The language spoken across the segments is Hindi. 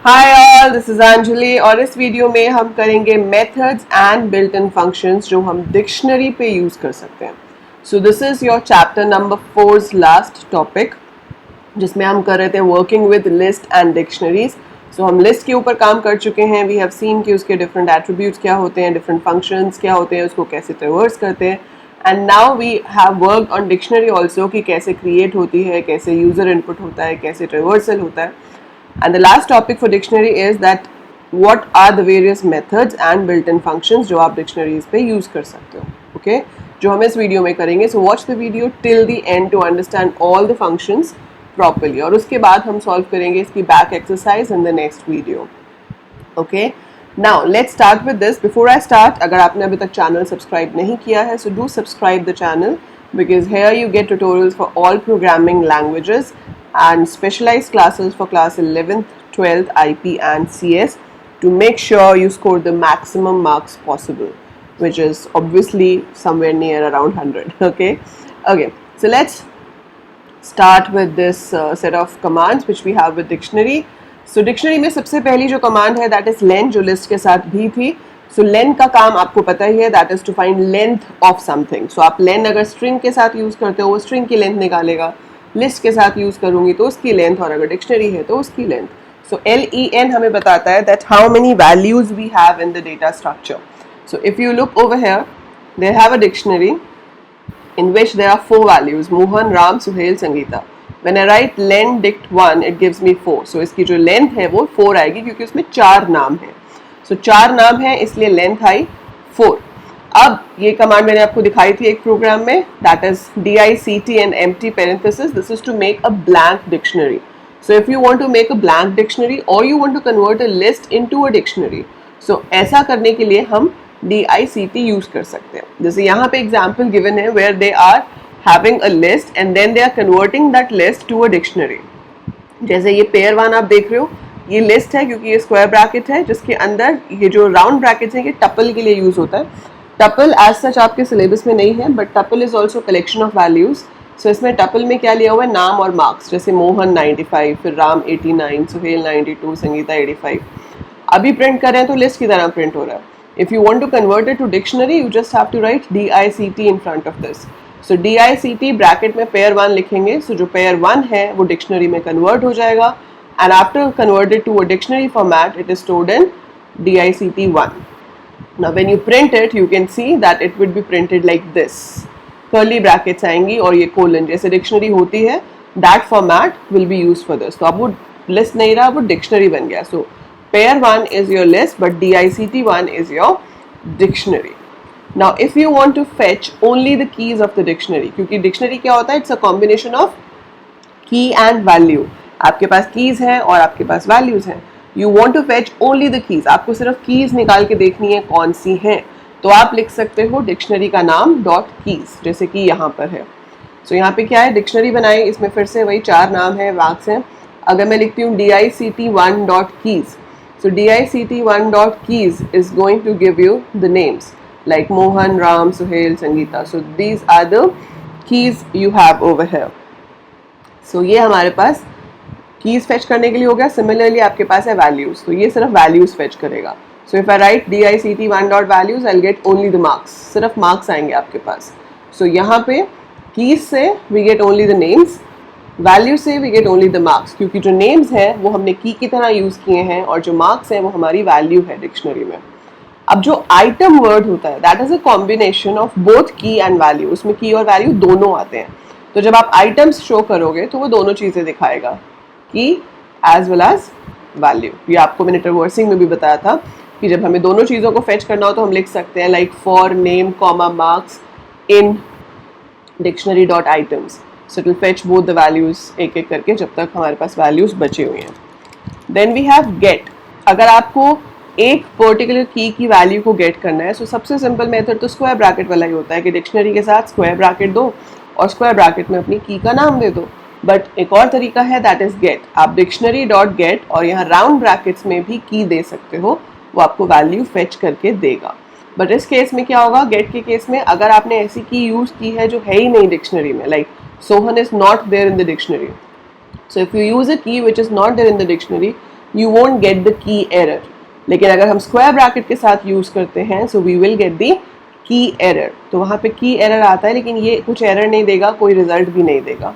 Hi all, this is Anjali और इस वीडियो में हम करेंगे methods and built in functions जो हम डिक्शनरी पे यूज कर सकते हैं. So this is your chapter number 4 last topic जिसमें हम कर रहे थे working with list and dictionaries. सो हम लिस्ट के ऊपर काम कर चुके हैं. वी हैव सीन कि उसके डिफरेंट एट्रीब्यूट्स क्या होते हैं, डिफरेंट फंक्शंस क्या होते हैं, उसको कैसे ट्रेवर्स करते हैं. And now we have worked on dictionary also कि कैसे क्रिएट होती है, कैसे यूजर इनपुट होता है, कैसे ट्रेवर्सल होता है. And the last topic for dictionary is that what are the various methods and built-in functions जो आप dictionaries पे use कर सकते हो. Okay? जो हम इस वीडियो में करेंगे. So watch the video till the end to understand all the functions properly. और उसके बाद हम solve करेंगे इसकी back exercise in the next video. Okay? Now let's start with this. Before I start, अगर आपने अभी तक channel subscribe नहीं किया है, so do subscribe the channel because here you get tutorials for all programming languages and specialized classes for class 11th, 12th, IP and CS to make sure you score the maximum marks possible, which is obviously somewhere near around 100. Okay, so let's start with this set of commands which we have with dictionary. So dictionary में सबसे पहली जो command है that is len, जो list के साथ भी थी. So len का काम आपको पता ही है, that is to find length of something. So आप len अगर string के साथ use करते हो वो string की length निकालेगा, लिस्ट के साथ यूज करूंगी तो उसकी लेंथ, और अगर डिक्शनरी है तो उसकी लेंथ. सो LEN हमें बताता है that how many values we have in the data structure. So if you look over here, they have a dictionary in which there are 4 values: Mohan, Ram, Suhail, Sangeeta. When I write len dict 1 it gives me 4. So इसकी जो लेंथ है वो 4 आएगी क्योंकि उसमें 4 नाम है. So 4 नाम है इसलिए लेंथ आई 4. अब ये कमांड मैंने आपको दिखाई थी एक प्रोग्राम में, that is DICT and empty parenthesis. This is to make a blank dictionary. So if you want to make a blank dictionary or you want to convert a list into a dictionary, so ऐसा करने के लिए हम DICT यूज कर सकते हैं. जैसे यहाँ पे एग्जाम्पल गिवन है where they are having a list and then they are converting that list to a dictionary. जैसे ये पेयर 1 आप देख रहे हो, ये लिस्ट है क्योंकि ये स्क्वायर ब्रैकेट है जिसके अंदर ये जो राउंड ब्रैकेट्स हैं ये टपल के लिए यूज होता है. टपल एज सच आपके सिलेबस में नहीं है, but tuple is also collection of values. So इसमें टपल में क्या लिया हुआ है, नाम और मार्क्स. जैसे मोहन 95, फिर राम 89, सुहेल 92, संगीता 85. अभी प्रिंट कर रहे हैं तो लिस्ट की तरह प्रिंट हो रहा है. If you want to convert it to dictionary you just have to write DICT in front of this. So DICT bracket में पेयर 1 लिखेंगे. सो जो पेयर 1 है वो डिक्शनरी में कन्वर्ट हो जाएगा and after converted to a dictionary format it is stored in DICT 1. Now when you print it you can see that it would be printed like this. Curly brackets आएंगी और ये colon जैसे dictionary होती है, that format will be used for this. तो अब वो list नहीं रहा, वो dictionary बन गया. So pair 1 is your list but DICT 1 is your dictionary. Now if you want to fetch only the keys of the dictionary, क्योंकि dictionary क्या होता है, it's a combination of key and value. आपके पास कीज हैं और आपके पास वैल्यूज हैं. You want to fetch only the keys, आपको सिर्फ कीज निकाल के देखनी है कौन सी हैं, तो आप लिख सकते हो डिक्शनरी का नाम डॉट कीज, जैसे कि यहाँ पर है. सो यहाँ पे क्या है, डिक्शनरी बनाई, इसमें फिर से वही 4 नाम है, वाक्स हैं. अगर मैं लिखती हूँ DICT 1 dot keys, so DICT 1 dot keys is going to give you the names like Mohan, Ram, Suhail, Sangeeta. So these are the keys you have over here. So ये हमारे पास कीज फेच करने के लिए हो गया. सिमिलरली आपके पास है वैल्यूज, तो ये सिर्फ वैल्यूज फेच करेगा. So if I write DICT 1 dot values I get only the marks, सिर्फ मार्क्स आएंगे आपके पास. सो यहाँ पे कीज से we get only the names, value से we get only the marks, क्योंकि जो नेम्स हैं वो हमने की तरह यूज किए हैं और जो मार्क्स हैं वो हमारी वैल्यू है डिक्शनरी में. अब जो आइटम वर्ड होता है that is a combination of both की एंड वैल्यू. उसमें की और वैल्यू दोनों आते हैं. तो जब आप आइटम्स शो करोगे तो वो दोनों चीजें दिखाएगा, की एज वेल एज वैल्यू. ये आपको मैंने ट्रेवर्सिंग में भी बताया था कि जब हमें दोनों चीज़ों को फेच करना हो तो हम लिख सकते हैं like for name comma marks in dictionary dot items. So it will fetch both the values एक एक करके जब तक हमारे पास वैल्यूज बचे हुए हैं. Then we have get. अगर आपको एक पर्टिकुलर की वैल्यू को गेट करना है, सो सबसे सिंपल मेथड तो स्क्वायर ब्रैकेट वाला ही होता है कि डिक्शनरी के साथ स्क्वायर ब्रैकेट दो और स्क्वायर ब्रैकेट में अपनी की का नाम दे दो. बट एक और तरीका है दैट इज गेट. आप डिक्शनरी डॉट गेट और यहाँ राउंड ब्रैकेट्स में भी की दे सकते हो, वो आपको वैल्यू फेच करके देगा. बट इस केस में क्या होगा, गेट के केस में अगर आपने ऐसी की यूज की है जो है ही नहीं डिक्शनरी में, like Sohan is not there in the dictionary, so if you use a key which is not there in the dictionary you won't get the key error. लेकिन अगर हम स्क्वायर ब्रैकेट के साथ यूज़ करते हैं so we will get the key error. तो वहाँ पे key error आता है, लेकिन ये कुछ error नहीं देगा, कोई रिजल्ट भी नहीं देगा.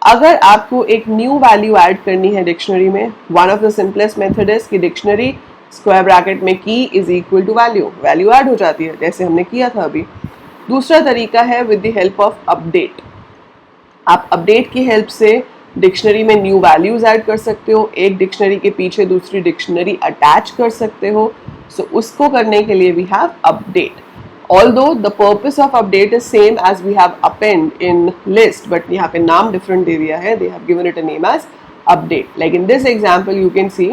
अगर आपको एक न्यू वैल्यू ऐड करनी है डिक्शनरी में, one of the simplest method is कि डिक्शनरी स्क्वायर ब्रैकेट में key is equal to value add हो जाती है, जैसे हमने किया था अभी. दूसरा तरीका है with the help of update. आप अपडेट की हेल्प से डिक्शनरी में न्यू वैल्यूज ऐड कर सकते हो, एक डिक्शनरी के पीछे दूसरी डिक्शनरी अटैच कर सकते हो. सो उसको करने के लिए we have update. Although the purpose of update is same as we have append in list, but यहाँ पे नाम different दे दिया है. They have given it a name as update. Like in this example you can see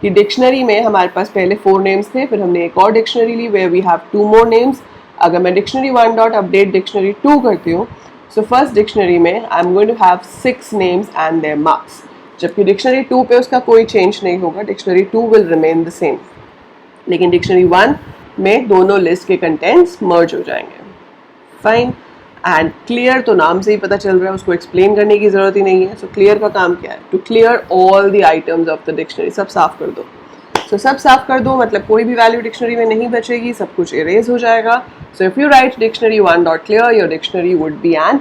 कि डिक्शनरी में हमारे पास पहले 4 names थे, फिर हमने एक और डिक्शनरी ली where we have 2 more names. अगर मैं डिक्शनरी 1 डॉट अपडेट डिक्शनरी 2 करती हूँ, so फर्स्ट डिक्शनरी में I am going to have 6 names and their marks. जबकि डिक्शनरी 2 पे उसका कोई चेंज नहीं होगा, dictionary 2 will remain the same. लेकिन डिक्शनरी 1 में दोनों लिस्ट के कंटेंट्स मर्ज हो जाएंगे. फाइन एंड क्लियर तो नाम से ही पता चल रहा है, उसको एक्सप्लेन करने की ज़रूरत ही नहीं है. सो क्लियर का काम क्या है? To clear all the items of the dictionary. सब साफ कर दो. सो सब साफ कर दो मतलब कोई भी वैल्यू डिक्शनरी में नहीं बचेगी, सब कुछ इरेज हो जाएगा. So if you right dictionary 1 dot clear, your dictionary would be an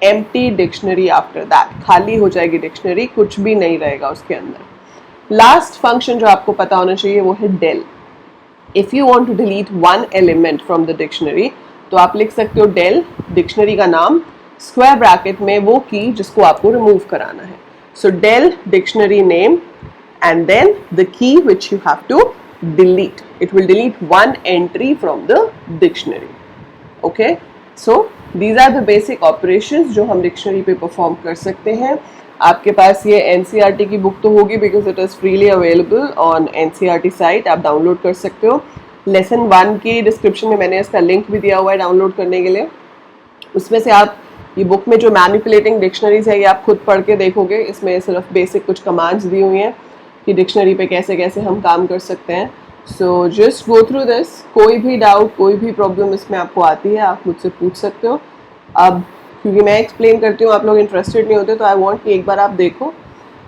empty dictionary. After that खाली हो जाएगी डिक्शनरी, कुछ भी नहीं रहेगा उसके अंदर. लास्ट फंक्शन जो आपको पता होना चाहिए वो है del. If you want to delete one element from the dictionary, तो आप लिख सकते हो del डिक्शनरी का नाम स्क्वायर ब्रैकेट में वो की जिसको आपको रिमूव कराना है. So del dictionary name and then the key which you have to delete. It will delete one entry from the dictionary. Okay? So these are the basic operations जो हम डिक्शनरी पे परफॉर्म कर सकते हैं. आपके पास ये एनसीईआरटी की बुक तो होगी because it is freely available on NCERT site. आप डाउनलोड कर सकते हो. लेसन 1 की डिस्क्रिप्शन में मैंने इसका लिंक भी दिया हुआ है डाउनलोड करने के लिए. उसमें से आप ये बुक में जो मैनिपुलेटिंग डिक्शनरीज है ये आप खुद पढ़ के देखोगे. इसमें सिर्फ बेसिक कुछ कमांड्स दी हुई हैं कि डिक्शनरी पे कैसे कैसे हम काम कर सकते हैं. So just go through this. कोई भी डाउट कोई भी प्रॉब्लम इसमें आपको आती है आप मुझसे पूछ सकते हो. अब क्योंकि मैं एक्सप्लेन करती हूँ आप लोग इंटरेस्टेड नहीं होते, तो आई वांट कि एक बार आप देखो.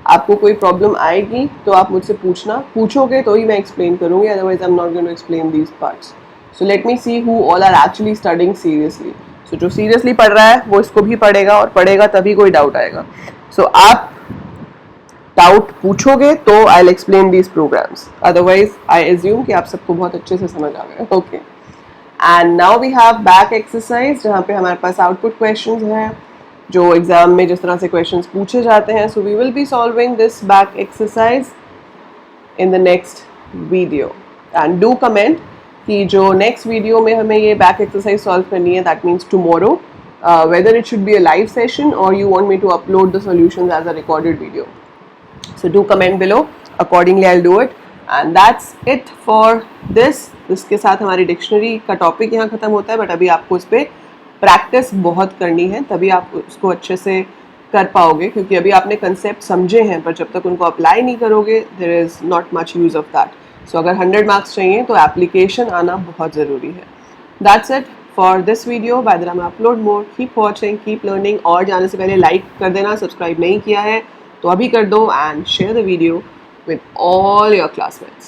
आपको कोई प्रॉब्लम आएगी तो आप मुझसे पूछोगे तो ही मैं एक्सप्लेन करूँगी, otherwise I am not going to explain these parts. So let me see who all are actually studying seriously. So जो सीरियसली पढ़ रहा है वो इसको भी पढ़ेगा और पढ़ेगा तभी कोई डाउट आएगा. सो आप डाउट पूछोगे तो I will explain these programs, otherwise I assume कि आप सबको बहुत अच्छे से समझ आ गया. Okay. And now we have back exercise जहाँ पे हमारे पास आउटपुट क्वेश्चंस हैं जो एग्जाम में जिस तरह से क्वेश्चंस पूछे जाते हैं. So we will be solving this back exercise in the next video. And do comment कि जो नेक्स्ट वीडियो में हमें ये बैक एक्सरसाइज सॉल्व करनी है, that means tomorrow, whether it should be a live session or you want me to upload the solutions as a recorded video. So do comment below, accordingly I will do it. And that's it for this. इसके साथ हमारी डिक्शनरी का टॉपिक यहाँ ख़त्म होता है, बट अभी आपको इस पर प्रैक्टिस बहुत करनी है तभी आप उसको अच्छे से कर पाओगे, क्योंकि अभी आपने कंसेप्ट समझे हैं पर जब तक उनको अप्लाई नहीं करोगे there is not much use of that. So अगर 100 मार्क्स चाहिए तो एप्लीकेशन आना बहुत ज़रूरी है. That's it for this video. By the time I upload more, keep watching, keep learning. और जाने से पहले लाइक कर देना, सब्सक्राइब नहीं किया है तो अभी कर दो, and share the video with all your classmates.